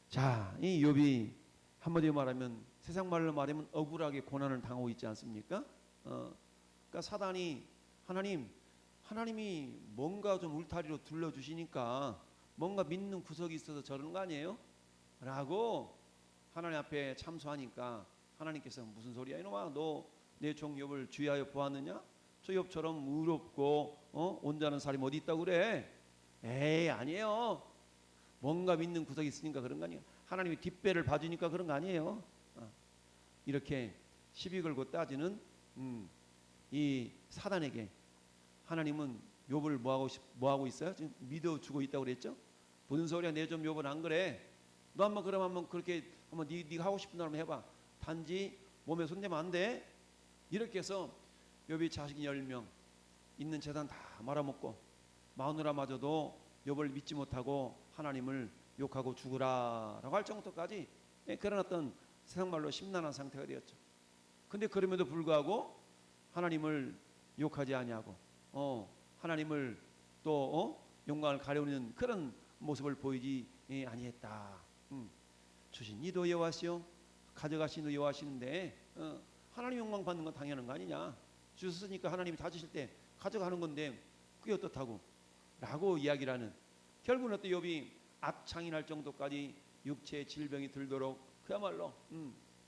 자, 이 욥이 한마디로 말하면 세상 말로 말하면 억울하게 고난을 당하고 있지 않습니까? 그러니까 사단이 하나님이 뭔가 좀 울타리로 둘러주시니까 뭔가 믿는 구석이 있어서 저러는 거 아니에요? 라고 하나님 앞에 참소하니까 하나님께서 무슨 소리야 이놈아, 너 내 종 욥을 주의하여 보았느냐? 저 욥처럼 의롭고 온전한 사람이 어디 있다고 그래? 에이 아니에요. 뭔가 믿는 구석이 있으니까 그런 거 아니에요. 하나님이 뒷배를 봐주니까 그런 거 아니에요. 이렇게 시비 걸고 따지는 이 사단에게 하나님은 욥을 뭐하고 있어요? 지금 믿어주고 있다고 그랬죠? 무슨 소리야, 내 좀 욥은 안 그래? 너 한번 그렇게 한번 네가 하고 싶은 대로 한번 해봐. 단지 몸에 손대면 안 돼. 이렇게 해서 욥이 자식 10명 있는 재산 다 말아먹고 마누라마저도 욥을 믿지 못하고 하나님을 욕하고 죽으라라고 할 정도까지 그런 어떤 세상 말로 심란한 상태가 되었죠. 근데 그럼에도 불구하고 하나님을 욕하지 아니하고 하나님을 또 영광을 가려는 그런 모습을 보이지 아니했다. 주신 이도 여호와시요 가져가신 이도 여호와시는데 하나님 영광 받는 건 당연한 거 아니냐. 주셨으니까 하나님이 다 주실 때 가져가는 건데 그게 어떻다고 라고 이야기를 하는, 결국은 어떤 욥이 악창이 날 정도까지 육체의 질병이 들도록 그야말로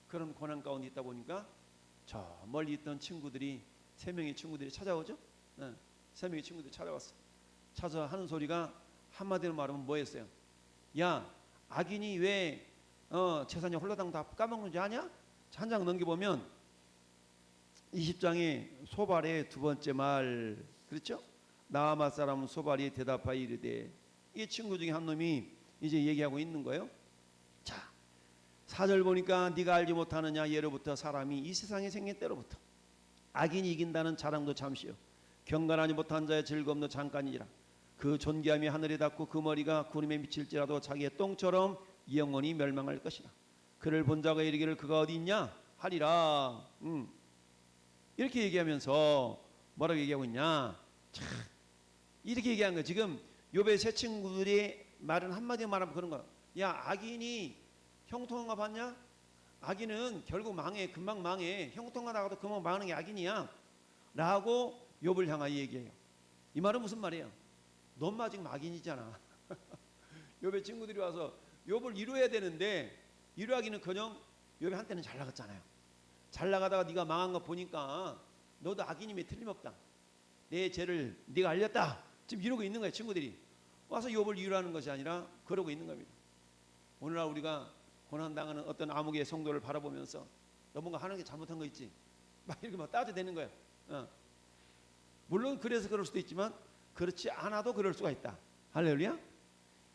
그런 고난 가운데 있다 보니까 저 멀리 있던 친구들이 3명의 친구들이 찾아오죠. 3명의 친구들이 찾아왔어. 찾아와 하는 소리가 한마디로 말하면 뭐였어요? 야, 악인이 왜 재산이 홀라당 다 까먹는지 아냐? 한 장 넘겨보면 20장의 소발의 두 번째 말, 그렇죠? 나아마 사람은 소발이 대답하여 이르되, 이 친구 중에 한 놈이 이제 얘기하고 있는 거예요. 자, 4절 보니까 네가 알지 못하느냐, 예로부터 사람이 이 세상에 생긴 때로부터 악인이 이긴다는 자랑도 잠시요 경건하지 못한 자의 즐거움도 잠깐이라. 그 존귀함이 하늘에 닿고 그 머리가 구름에 미칠지라도 자기의 똥처럼 영원히 멸망할 것이라. 그를 본 자가 이르기를 그가 어디 있냐 하리라. 이렇게 얘기하면서 뭐라고 얘기하고 있냐. 참, 이렇게 얘기한 거야. 지금 욥의 세 친구들이 말은 한마디 말하면 그런 거야. 야, 악인이 형통한 거 봤냐? 악인은 결국 망해. 금방 망해. 형통하다가도 금방 망하는 게 악인이야 라고 욥을 향하여 얘기해요. 이 말은 무슨 말이에요? 너마 지금 악인이잖아. 욥의 친구들이 와서 욥을 위로해야 되는데 위로하기는커녕 욥이 한때는 잘 나갔잖아요. 잘 나가다가 네가 망한 거 보니까 너도 악인임에 틀림없다. 내 죄를 네가 알렸다. 지금 이러고 있는 거예요. 친구들이 와서 욥을 위로하는 것이 아니라 그러고 있는 겁니다. 오늘날 우리가 고난당하는 어떤 암흑의 성도를 바라보면서 너 뭔가 하는 게 잘못한 거 있지? 막 이렇게 막 따져대는 거예요. 물론 그래서 그럴 수도 있지만 그렇지 않아도 그럴 수가 있다. 할렐루야.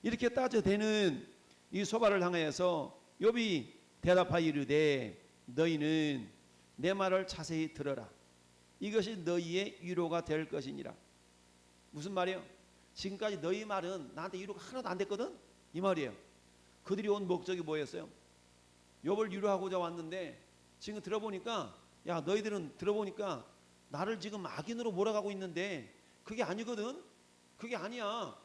이렇게 따져대는 이 소발을 향하여서 욥이 대답하여 이르되 너희는 내 말을 자세히 들어라. 이것이 너희의 위로가 될 것이니라. 무슨 말이에요? 지금까지 너희 말은 나한테 위로가 하나도 안 됐거든? 이 말이에요. 그들이 온 목적이 뭐였어요? 욥을 위로하고자 왔는데 지금 들어보니까, 야, 너희들은 들어보니까 나를 지금 악인으로 몰아가고 있는데 그게 아니거든? 그게 아니야.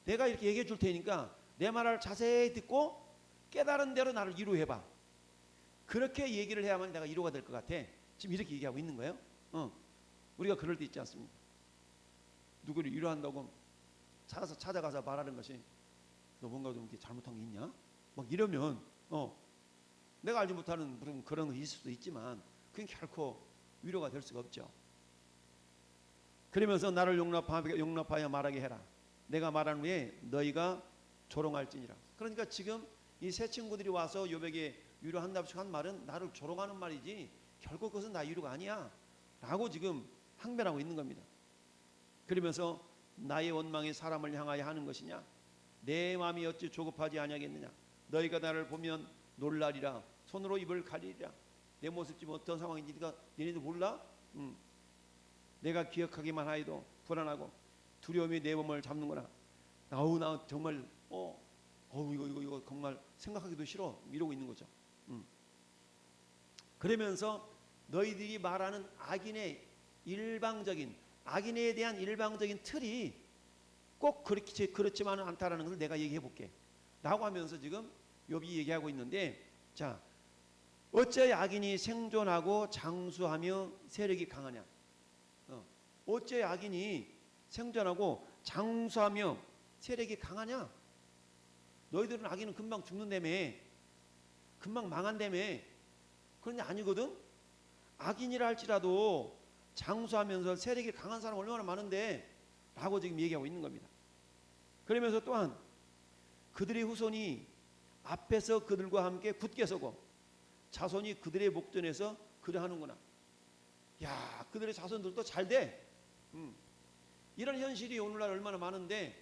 내가 이렇게 얘기해 줄 테니까 내 말을 자세히 듣고 깨달은 대로 나를 위로해봐. 그렇게 얘기를 해야만 내가 위로가 될 것 같아. 지금 이렇게 얘기하고 있는 거예요. 우리가 그럴 때 있지 않습니까? 누구를 위로한다고 찾아가서 말하는 것이 너 뭔가 좀 잘못한 게 있냐? 막 이러면 내가 알지 못하는 무슨 그런 거 있을 수도 있지만 그건 결코 위로가 될 수가 없죠. 그러면서 나를 용납하여 말하게 해라. 내가 말한 후에 너희가 조롱할지니라. 그러니까 지금 이 세 친구들이 와서 욥에게 위로한답시고 한 말은 나를 조롱하는 말이지 결국 그것은 나 위로가 아니야 라고 지금 항변하고 있는 겁니다. 그러면서 나의 원망이 사람을 향하여 하는 것이냐? 내 마음이 어찌 조급하지 아니하겠느냐? 너희가 나를 보면 놀라리라. 손으로 입을 가리리라. 내 모습 지금 어떤 상황인지 니네들 몰라? 내가 기억하기만 하여도 불안하고 두려움이 내 몸을 잡는구나. 나 정말 이거 정말 생각하기도 싫어. 이러고 있는 거죠. 그러면서 너희들이 말하는 악인에 대한 일방적인 틀이 꼭 그렇지만은 않다라는 것을 내가 얘기해 볼게. 라고 하면서 지금 욥이 얘기하고 있는데, 자, 어째 악인이 생존하고 장수하며 세력이 강하냐? 어째 악인이 생존하고 장수하며 세력이 강하냐? 너희들은 악인은 금방 죽는다며, 금방 망한다며. 그런데 아니거든. 악인이라 할지라도 장수하면서 세력이 강한 사람 얼마나 많은데 라고 지금 얘기하고 있는 겁니다. 그러면서 또한 그들의 후손이 앞에서 그들과 함께 굳게 서고 자손이 그들의 목전에서 그러하는구나. 야, 그들의 자손들도 잘 돼. 이런 현실이 오늘날 얼마나 많은데,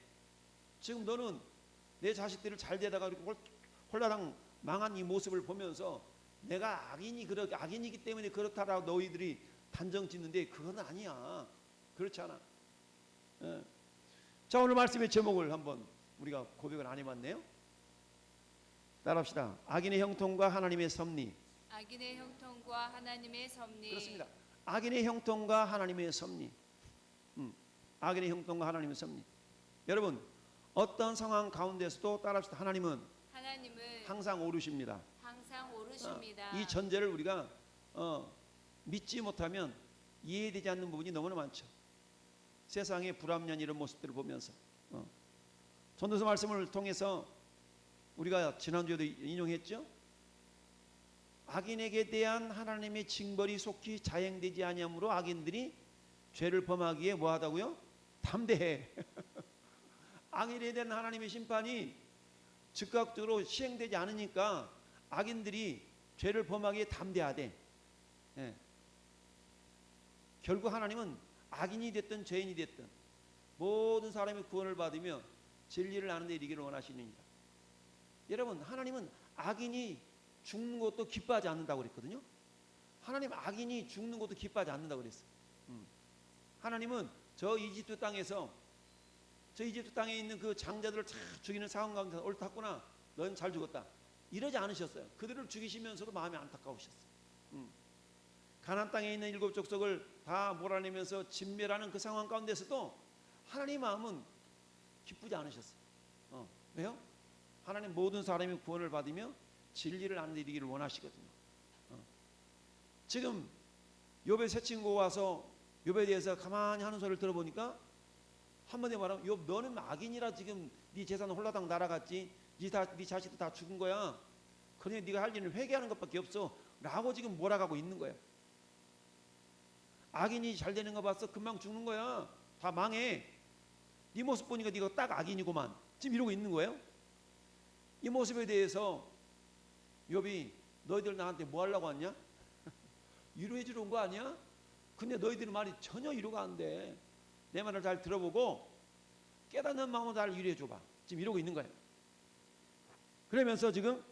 지금 너는 내 자식들을 잘 되다가 이렇게 홀라당 망한 이 모습을 보면서 내가 악인이기 때문에 그렇다라고 너희들이 단정 짓는데 그건 아니야. 그렇지 않아. 예. 자, 오늘 말씀의 제목을 한번 우리가 고백을 안 해봤네요. 따라합시다. 악인의 형통과 하나님의 섭리. 악인의 형통과 하나님의 섭리. 그렇습니다. 악인의 형통과 하나님의 섭리. 악인의 형통과 하나님의 섭리. 여러분, 어떤 상황 가운데서도 따라합시다. 하나님은 항상 오르십니다. 항상 오르십니다. 이 전제를 우리가 믿지 못하면 이해되지 않는 부분이 너무나 많죠. 세상의 불합리한 이런 모습들을 보면서 전도서 말씀을 통해서 우리가 지난주에도 인용했죠. 악인에게 대한 하나님의 징벌이 속히 자행되지 아니하므로 악인들이 죄를 범하기에 뭐하다고요? 담대해. 악인에 대한 하나님의 심판이 즉각적으로 시행되지 않으니까 악인들이 죄를 범하기에 담대하대. 예. 결국 하나님은 악인이 됐든 죄인이 됐든 모든 사람이 구원을 받으며 진리를 아는 데 이르기를 원하시느니라. 여러분, 하나님은 악인이 죽는 것도 기뻐하지 않는다고 그랬거든요. 하나님 악인이 죽는 것도 기뻐하지 않는다고 그랬어요. 하나님은 저 이집트 땅에 있는 그 장자들을 다 죽이는 상황 가운데 옳았구나, 넌 잘 죽었다, 이러지 않으셨어요. 그들을 죽이시면서도 마음이 안타까우셨어요. 가나안 땅에 있는 7 족속을 다 몰아내면서 진멸하는 그 상황 가운데서도 하나님의 마음은 기쁘지 않으셨어요. 왜요? 하나님 모든 사람이 구원을 받으며 진리를 아는 데 이르기를 원하시거든요. 지금 욥의 세 친구가 와서 욥에 대해서 가만히 하는 소리를 들어보니까 한마디로 말하면, 욥, 너는 악인이라 지금 네 재산은 홀라당 날아갔지, 네 자식도 다 죽은 거야. 그러니 네가 할 일은 회개하는 것밖에 없어 라고 지금 몰아가고 있는 거예요. 악인이 잘 되는 거 봤어? 금방 죽는 거야. 다 망해. 네 모습 보니까 네가 딱 악인이구만. 지금 이러고 있는 거예요. 이 모습에 대해서 욥이, 너희들 나한테 뭐 하려고 왔냐? 위로해 주러 온 거 아니야? 근데 너희들 말이 전혀 위로가 안 돼. 내 말을 잘 들어보고 깨닫는 마음으로 잘 위로해 줘봐. 지금 이러고 있는 거예요. 그러면서 지금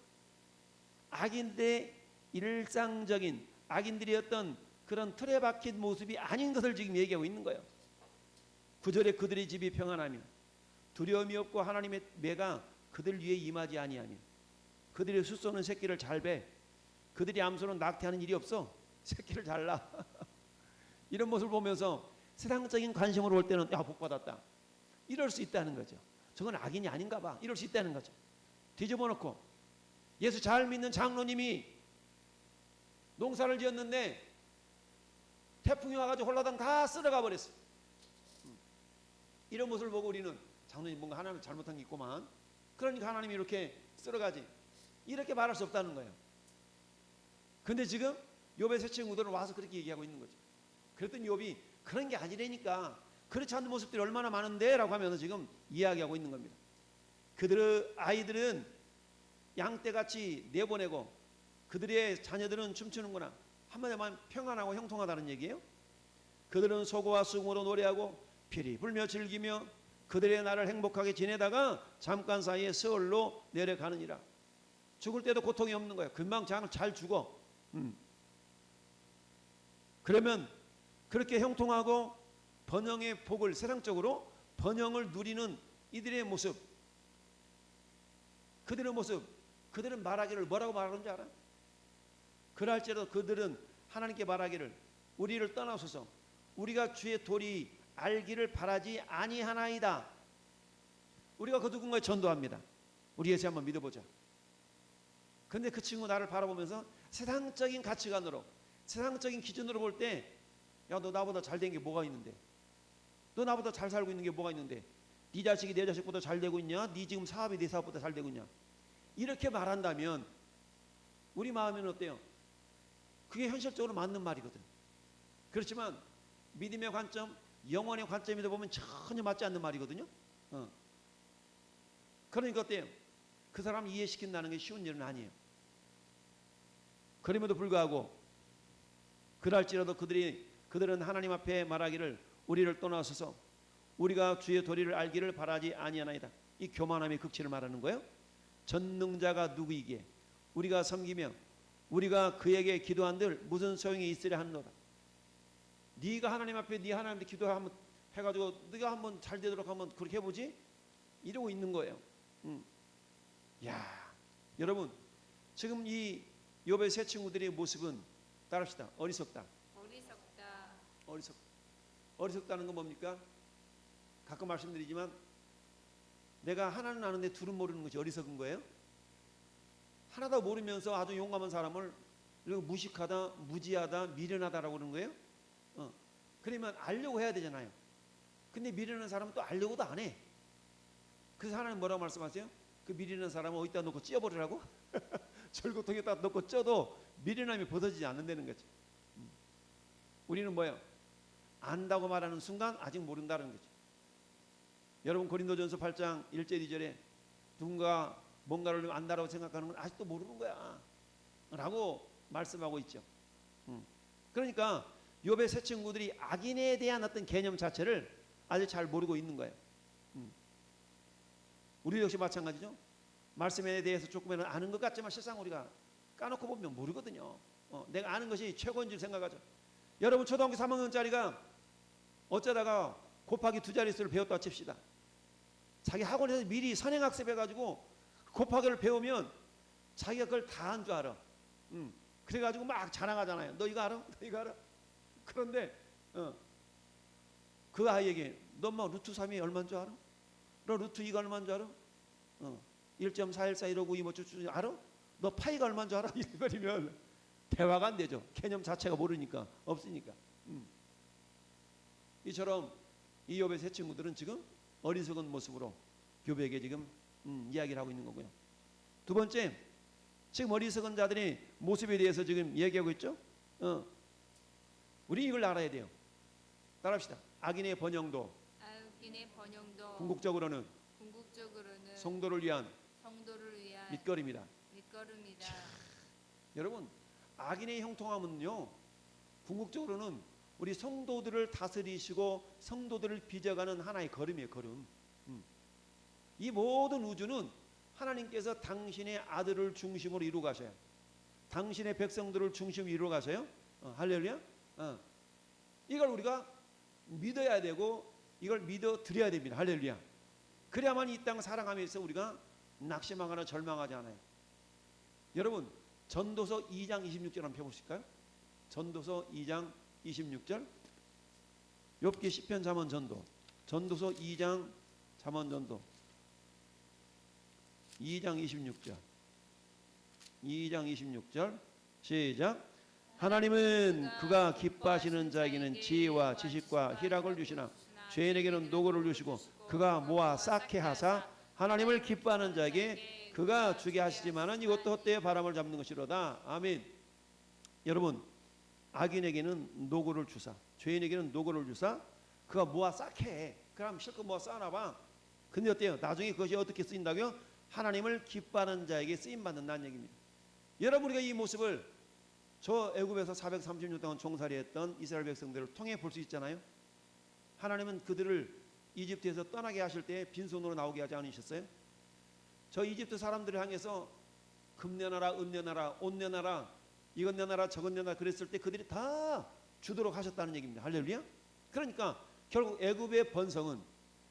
악인들의 일상적인, 악인들이 어떤 그런 틀에 박힌 모습이 아닌 것을 지금 얘기하고 있는 거예요. 9절에 그들의 집이 평안하며 두려움이 없고 하나님의 매가 그들 위에 임하지 아니하며 그들의 숫소는 새끼를 잘 배, 그들이 암소는 낙태하는 일이 없어. 새끼를 잘 낳아. 이런 모습을 보면서 세상적인 관심으로 올 때는 야, 복 받았다, 이럴 수 있다는 거죠. 저건 악인이 아닌가 봐, 이럴 수 있다는 거죠. 뒤집어 놓고 예수 잘 믿는 장로님이 농사를 지었는데 태풍이 와가지고 홀라당 다 쓸어가 버렸어. 이런 모습을 보고 우리는 장로님 뭔가 하나님 잘못한 게 있구만, 그러니까 하나님이 이렇게 쓸어가지, 이렇게 말할 수 없다는 거예요. 근데 지금 욥의 세 친구들은 와서 그렇게 얘기하고 있는 거죠. 그랬더니 욥이 그런 게 아니라니까, 그렇지 않은 모습들이 얼마나 많은데 라고 하면서 지금 이야기하고 있는 겁니다. 그들의 아이들은 양떼같이 내보내고 그들의 자녀들은 춤추는구나. 한마디로 말하면 평안하고 형통하다는 얘기예요. 그들은 소고와 숭으로 노래하고 피리 불며 즐기며 그들의 날을 행복하게 지내다가 잠깐 사이에 세월로 내려가느니라. 죽을 때도 고통이 없는 거예요. 금방 잘 죽어. 그러면 그렇게 형통하고 번영의 복을, 세상적으로 번영을 누리는 이들의 모습, 그들의 모습, 그들은 말하기를 뭐라고 말하는지 알아? 그럴지라도 그들은 하나님께 말하기를, 우리를 떠나소서, 우리가 주의 도리 알기를 바라지 아니하나이다. 우리가 그 누군가에 전도합니다. 우리 예수 한번 믿어보자. 근데 그 친구 나를 바라보면서 세상적인 가치관으로, 세상적인 기준으로 볼 때, 야, 너 나보다 잘된 게 뭐가 있는데? 너 나보다 잘 살고 있는 게 뭐가 있는데? 네 자식이 내 자식보다 잘 되고 있냐? 네 지금 사업이 내 사업보다 잘 되고 있냐? 이렇게 말한다면 우리 마음에는 어때요? 그게 현실적으로 맞는 말이거든. 그렇지만 믿음의 관점, 영원의 관점에서 보면 전혀 맞지 않는 말이거든요. 그러니까 어때요? 그 사람 이해시킨다는 게 쉬운 일은 아니에요. 그럼에도 불구하고 그럴지라도 그들은 하나님 앞에 말하기를 우리를 떠나서서 우리가 주의 도리를 알기를 바라지 아니하나이다. 이 교만함의 극치를 말하는 거예요. 전능자가 누구이기에 우리가 섬기며 우리가 그에게 기도한들 무슨 소용이 있으랴 하노라. 네가 하나님 앞에 네 하나님한테 기도하면 해가지고 네가 한번 잘 되도록 한번 그렇게 해보지? 이러고 있는 거예요. 야, 여러분 지금 이 욥의 세 친구들의 모습은 따라합시다. 어리석다. 어리석다는 건 뭡니까? 가끔 말씀드리지만 내가 하나는 아는데 둘은 모르는 것이 어리석은 거예요. 하나도 모르면서 아주 용감한 사람을 무식하다, 무지하다, 미련하다라고 그러는 거예요. 그러면 알려고 해야 되잖아요. 근데 미련한 사람은 또 알려고도 안 해. 그래서 하나님 뭐라고 말씀하세요? 그 미련한 사람은 어디다 놓고 찧어버리라고? 절구통에다 놓고 쪄도 미련함이 벗어지지 않는다는 거죠. 우리는 뭐예요? 안다고 말하는 순간 아직 모른다는 거죠. 여러분 고린도전서 8장 1절 2절에 누군가 뭔가를 안다라고 생각하는 건 아직도 모르는 거야 라고 말씀하고 있죠. 그러니까 욥의 세 친구들이 악인에 대한 어떤 개념 자체를 아직 잘 모르고 있는 거예요. 우리 역시 마찬가지죠. 말씀에 대해서 조금이라도 아는 것 같지만 실상 우리가 까놓고 보면 모르거든요. 내가 아는 것이 최고인 줄 생각하죠. 여러분 초등학교 3학년짜리가 어쩌다가 곱하기 두 자릿수를 배웠다 칩시다. 자기 학원에서 미리 선행학습 해가지고 곱하기를 배우면 자기가 그걸 다 한 줄 알아. 그래가지고 막 자랑하잖아요. 너 이거 알아? 너 이거 알아? 그런데 그 아이에게 너 뭐 루트 3이 얼마인 줄 알아? 너 루트 2가 얼마인 줄 알아? 1.414 159 2 뭐 쭈쭈 알아? 너 파이가 얼마인 줄 알아? 이러면 대화가 안 되죠. 개념 자체가 모르니까, 없으니까. 이처럼 이 욥의 세 친구들은 지금 어리석은 모습으로 욥에게 지금 이야기를 하고 있는 거고요. 두 번째, 지금 어리석은 자들의 모습에 대해서 지금 얘기하고 있죠. 우리 이걸 알아야 돼요. 따라합시다. 악인의 번영도 궁극적으로는 성도를 위한 밑거름이다. 여러분, 악인의 형통함은요, 궁극적으로는 우리 성도들을 다스리시고 성도들을 빚어가는 하나의 걸음이에요. 걸음. 이 모든 우주는 하나님께서 당신의 아들을 중심으로 이루어 가셔요. 당신의 백성들을 중심으로 이루어 가셔요. 할렐루야. 이걸 우리가 믿어야 되고 이걸 믿어 드려야 됩니다. 할렐루야. 그래야만 이 땅 살아가면서 우리가 낙심하거나 절망하지 않아요. 여러분 전도서 2장 26절 한번 펴보실까요? 전도서 2장 26절. 욥기 시편 잠언 전도. 전도서 2장 잠언 전도. 2장 26절. 2장 26절. 시작. 하나님은 그가 기뻐하시는 자에게는 지혜와 지식과 희락을 주시나 죄인에게는 노고를 주시고 그가 모아 쌓게 하사 하나님을 기뻐하는 자에게 그가 주게 하시지만은 이것도 헛되이 바람을 잡는 것이로다. 아멘. 여러분 악인에게는 노고를 주사 죄인에게는 노고를 주사 그가 모아 쌓게 해. 그럼 실컷 모아 쌓아놔봐. 근데 어때요? 나중에 그것이 어떻게 쓰인다고요? 하나님을 기뻐하는 자에게 쓰임받는다는 얘기입니다. 여러분 우리가 이 모습을 저 애굽에서 430년 동안 종살이했던 이스라엘 백성들을 통해 볼 수 있잖아요. 하나님은 그들을 이집트에서 떠나게 하실 때 빈손으로 나오게 하지 않으셨어요? 저 이집트 사람들을 향해서 금 내놔라, 은 내놔라, 옷 내놔라, 이것 내놔라, 저것 내놔라 그랬을 때 그들이 다 주도록 하셨다는 얘기입니다. 할렐루야. 그러니까 결국 애굽의 번성은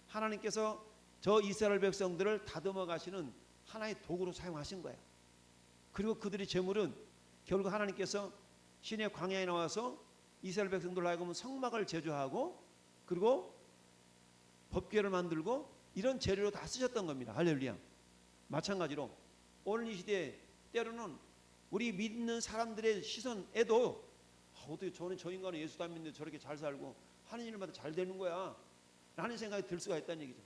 하나님께서 저 이스라엘 백성들을 다듬어 가시는 하나의 도구로 사용하신 거예요. 그리고 그들의 재물은 결국 하나님께서 시내 광야에 나와서 이스라엘 백성들로 하여금 성막을 제조하고 그리고 법궤를 만들고 이런 재료로 다 쓰셨던 겁니다. 할렐루야. 마찬가지로 오늘 이 시대에 때로는 우리 믿는 사람들의 시선에도 어떻게 저 인간은 예수도 안 믿는데 저렇게 잘 살고 하는 일마다 잘 되는 거야 라는 생각이 들 수가 있다는 얘기죠.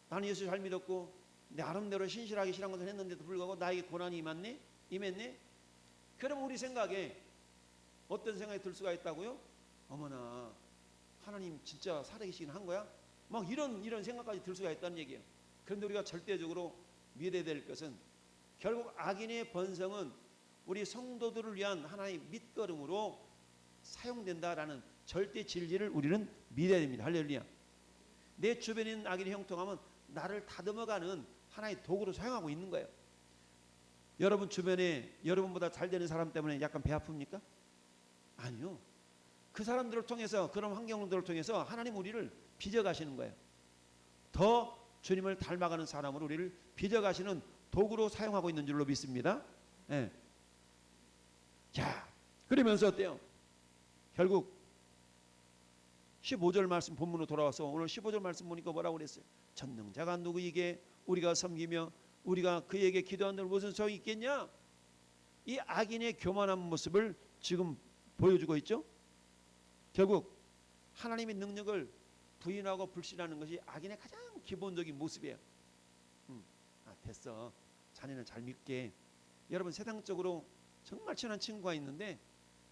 나는 예수 잘 믿었고 나름대로 신실하게 신앙생활 했는데도 불구하고 나에게 고난이 임했네. 그럼 우리 생각에 어떤 생각이 들 수가 있다고요? 어머나 하나님 진짜 살아계시긴 한 거야? 막 이런 생각까지 들 수가 있다는 얘기예요. 그런데 우리가 절대적으로 믿어야 될 것은 결국 악인의 번성은 우리 성도들을 위한 하나의 밑거름으로 사용된다라는 절대 진리를 우리는 믿어야 됩니다. 할렐루야. 내 주변에 있는 악인의 형통함은 나를 다듬어가는 하나의 도구로 사용하고 있는 거예요. 여러분 주변에 여러분보다 잘 되는 사람 때문에 약간 배 아픕니까? 아니요. 그 사람들을 통해서 그런 환경들을 통해서 하나님 우리를 빚어가시는 거예요. 더 주님을 닮아가는 사람으로 우리를 빚어가시는 도구로 사용하고 있는 줄로 믿습니다. 예. 자, 그러면서 어때요? 결국 15절 말씀 본문으로 돌아와서 오늘 15절 말씀 보니까 뭐라고 그랬어요? 전능자가 누구에게 우리가 섬기며 우리가 그에게 기도한들 무슨 소용이 있겠냐? 이 악인의 교만한 모습을 지금 보여주고 있죠. 결국 하나님의 능력을 부인하고 불신하는 것이 악인의 가장 기본적인 모습이에요. 됐어. 자네는 잘 믿게. 여러분 세상적으로 정말 친한 친구가 있는데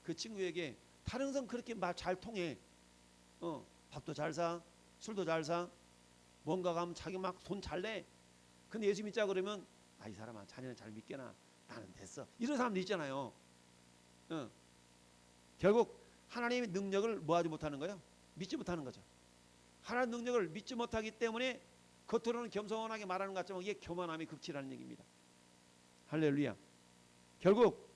그 친구에게 다른 성 그렇게 말 잘 통해. 밥도 잘 사, 술도 잘 사, 뭔가 가면 자기 막 돈 잘 내. 근데 예수 믿자 그러면 이 사람아 자네는 잘 믿게나 나는 됐어. 이런 사람도 있잖아요. 결국 하나님의 능력을 뭐하지 못하는 거예요? 믿지 못하는 거죠. 하나님의 능력을 믿지 못하기 때문에 겉으로는 겸손하게 말하는 것 같지만 이게 교만함의 극치라는 얘기입니다. 할렐루야. 결국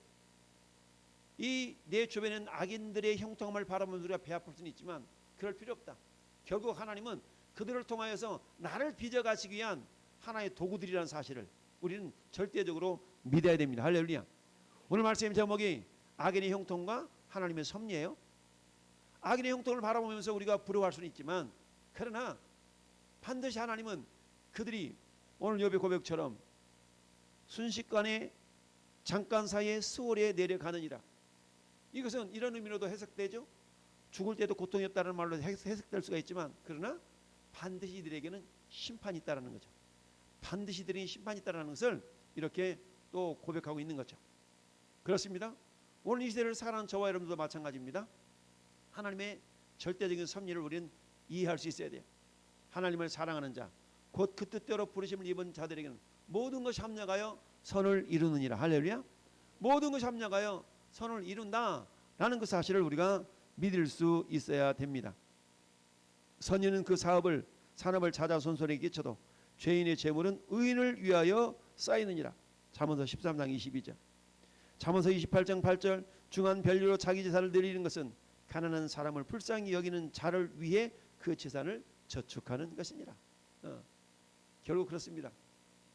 이 내 주변에는 악인들의 형통함을 바라보면 우리가 배 아플 수는 있지만 그럴 필요 없다. 결국 하나님은 그들을 통하여서 나를 빚어가시기 위한 하나의 도구들이라는 사실을 우리는 절대적으로 믿어야 됩니다. 할렐루야. 오늘 말씀 제목이 악인의 형통과 하나님의 섭리예요. 악인의 형통을 바라보면서 우리가 부러워할 수는 있지만 그러나 반드시 하나님은 그들이 오늘 욥의 고백처럼 순식간에 잠깐 사이에 수월에 내려가느니라. 이것은 이런 의미로도 해석되죠. 죽을 때도 고통이 없다는 말로 해석될 수가 있지만 그러나 반드시 이들에게는 심판이 있다는 거죠. 반드시 이들에게 심판이 있다는 것을 이렇게 또 고백하고 있는 거죠. 그렇습니다. 오늘 이 시대를 살아가는 저와 여러분도 마찬가지입니다. 하나님의 절대적인 섭리를 우리는 이해할 수 있어야 돼요. 하나님을 사랑하는 자, 곧 그 뜻대로 부르심을 입은 자들에게는 모든 것이 합력하여 선을 이루느니라. 할렐루야. 모든 것이 합력하여 선을 이룬다라는 그 사실을 우리가 믿을 수 있어야 됩니다. 선인은 그 산업을 찾아 손손에 끼쳐도 죄인의 재물은 의인을 위하여 쌓이느니라. 잠언서 13장 22절. 잠언서 28장 8절. 중한 별리로 자기 재산을 늘리는 것은 가난한 사람을 불쌍히 여기는 자를 위해 그 재산을 저축하는 것이니라. 결국 그렇습니다.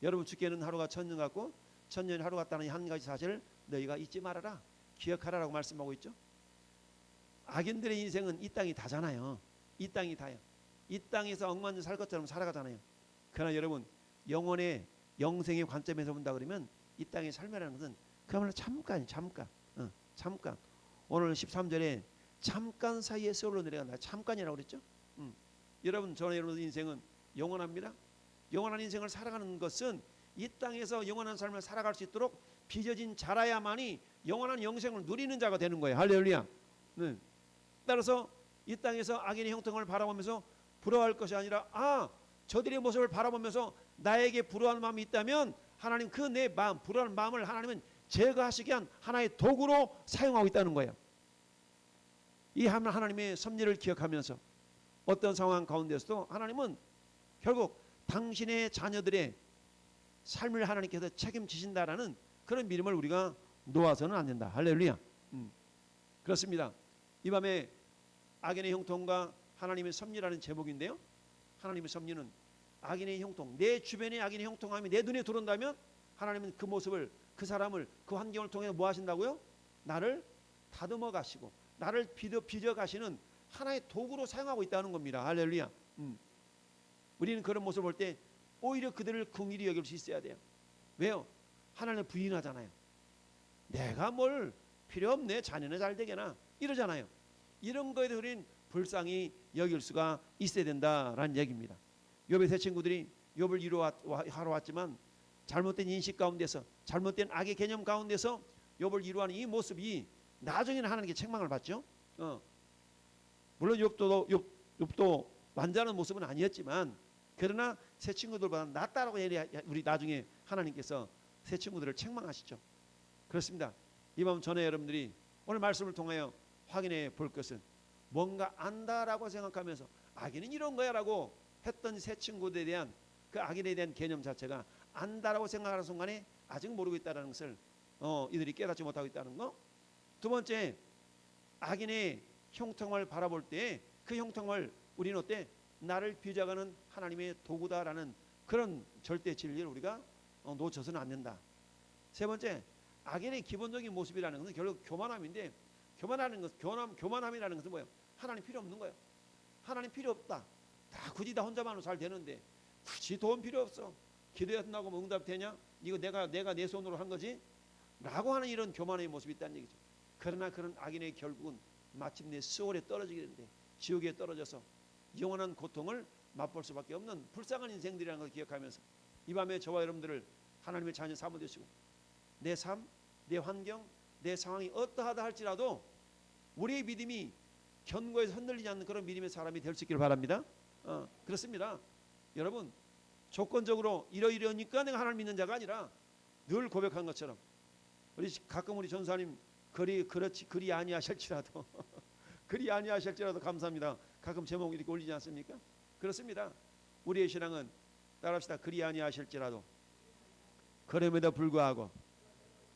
여러분 죽게는 하루가 천년 같고 천년이 하루 같다는 한 가지 사실을 너희가 잊지 말아라. 기억하라라고 말씀하고 있죠. 악인들의 인생은 이 땅이 다잖아요. 이 땅이 다요. 이 땅에서 억만년 살 것처럼 살아가잖아요. 그러나 여러분 영혼의 영생의 관점에서 본다 그러면 이 땅의 삶이라는 것은 그야말로 잠깐. 오늘 13절에 잠깐 사이에 세월로 내려간다. 잠깐이라고 그랬죠. 여러분 저와 여러분의 인생은 영원합니다. 영원한 인생을 살아가는 것은 이 땅에서 영원한 삶을 살아갈 수 있도록 빚어진 자라야만이 영원한 영생을 누리는 자가 되는 거예요. 할렐루야. 따라서 이 땅에서 악인의 형통을 바라보면서 부러워할 것이 아니라 저들의 모습을 바라보면서 나에게 부러워하는 마음이 있다면 하나님 그 내 마음 부러워하는 마음을 하나님은 제거하시기 위한 하나의 도구로 사용하고 있다는 거예요. 이 하나님의 섭리를 기억하면서 어떤 상황 가운데서도 하나님은 결국 당신의 자녀들의 삶을 하나님께서 책임지신다라는 그런 믿음을 우리가 놓아서는 안 된다. 할렐루야. 그렇습니다. 이 밤에 악인의 형통과 하나님의 섭리라는 제목인데요. 하나님의 섭리는 악인의 형통, 내 주변에 악인의 형통함이 내 눈에 들어온다면 하나님은 그 모습을, 그 사람을, 그 환경을 통해 뭐 하신다고요? 나를 다듬어 가시고 나를 빚어 가시는 하나의 도구로 사용하고 있다는 겁니다. 할렐루야. 우리는 그런 모습을 볼 때 오히려 그들을 긍휼히 여길 수 있어야 돼요. 왜요? 하나님을 부인하잖아요. 내가 뭘 필요 없네, 자네는 잘 되게나 이러잖아요. 이런 거에 대해서 우리는 불쌍히 여길 수가 있어야 된다라는 얘기입니다. 욥의 세 친구들이 욥을 위로하러 왔지만 잘못된 인식 가운데서, 잘못된 악의 개념 가운데서 욥을 위로하는 이 모습이 나중에는 하나님께 책망을 받죠. 물론 욥도 완전한 모습은 아니었지만, 그러나 세 친구들보다 낫다라고 우리 나중에 하나님께서 세 친구들을 책망하시죠. 그렇습니다. 이 밤 전에 여러분들이 오늘 말씀을 통하여 확인해 볼 것은, 뭔가 안다라고 생각하면서 악인은 이런 거야라고 했던 세 친구들에 대한 그 악인에 대한 개념 자체가 안다라고 생각하는 순간에 아직 모르고 있다는 것을 이들이 깨닫지 못하고 있다는 거. 두 번째, 악인의 형통을 바라볼 때 그 형통을 우리는 어때? 나를 빚어가는 하나님의 도구다라는 그런 절대 진리를 우리가 놓쳐서는 안 된다. 세 번째, 악인의 기본적인 모습이라는 것은 결국 교만함인데, 교만함이라는 것은 뭐예요? 하나님 필요 없는 거예요. 하나님 필요 없다. 다 굳이 다 혼자만으로 잘 되는데 굳이 도움 필요 없어. 기도한다고 뭐 응답 되냐? 이거 내가 내 손으로 한 거지? 라고 하는 이런 교만의 모습이 있다는 얘기죠. 그러나 그런 악인의 결국은 마침내 수월에 떨어지게 되는데, 지옥에 떨어져서 영원한 고통을 맛볼 수밖에 없는 불쌍한 인생들이라는 걸 기억하면서 이 밤에 저와 여러분들을 하나님의 자녀 삼아 주시고, 내 삶, 내 환경, 내 상황이 어떠하다 할지라도 우리의 믿음이 견고해서 흔들리지 않는 그런 믿음의 사람이 될 수 있기를 바랍니다. 그렇습니다. 여러분, 조건적으로 이러이러니까 내가 하나님 믿는 자가 아니라 늘 고백한 것처럼, 가끔 우리 전사님 그리 아니하실지라도 그리 아니하실지라도 감사합니다. 가끔 제목 이렇게 올리지 않습니까? 그렇습니다. 우리의 신앙은 따라합시다. 그리 아니하실지라도, 그럼에도 불구하고.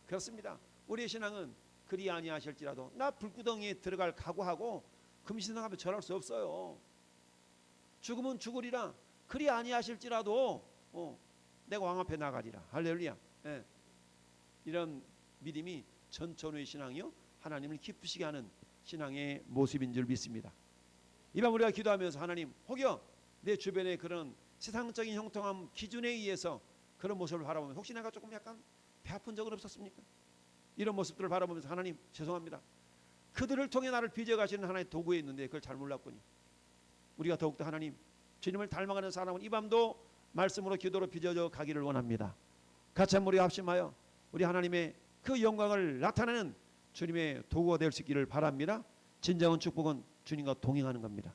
그렇습니다. 우리의 신앙은 그리 아니하실지라도, 나 불구덩이에 들어갈 각오하고 금신당하면 전할 수 없어요. 죽으면 죽으리라. 그리 아니하실지라도 내가 왕 앞에 나가리라. 할렐루야. 예. 이런 믿음이 전천후의 신앙이요, 하나님을 기쁘시게 하는 신앙의 모습인 줄 믿습니다. 이밤 우리가 기도하면서, 하나님, 혹여 내 주변에 그런 세상적인 형통함 기준에 의해서 그런 모습을 바라보면 혹시 내가 조금 약간 배 아픈 적은 없었습니까? 이런 모습들을 바라보면서, 하나님 죄송합니다. 그들을 통해 나를 빚어가시는 하나의 도구에 있는데 그걸 잘 몰랐군요. 우리가 더욱더 하나님, 주님을 닮아가는 사람은 이 밤도 말씀으로 기도로 빚어져 가기를 원합니다. 같이 한번 우리 합심하여 우리 하나님의 그 영광을 나타내는 주님의 도구가 될 수 있기를 바랍니다. 진정한 축복은 주님과 동행하는 겁니다.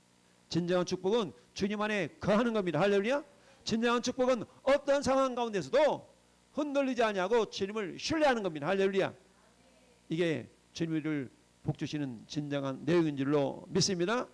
진정한 축복은 주님 안에 거하는 겁니다. 할렐루야. 진정한 축복은 어떤 상황 가운데서도 흔들리지 아니하고 주님을 신뢰하는 겁니다. 할렐루야. 이게 주님을 복 주시는 진정한 내용인 줄로 믿습니다.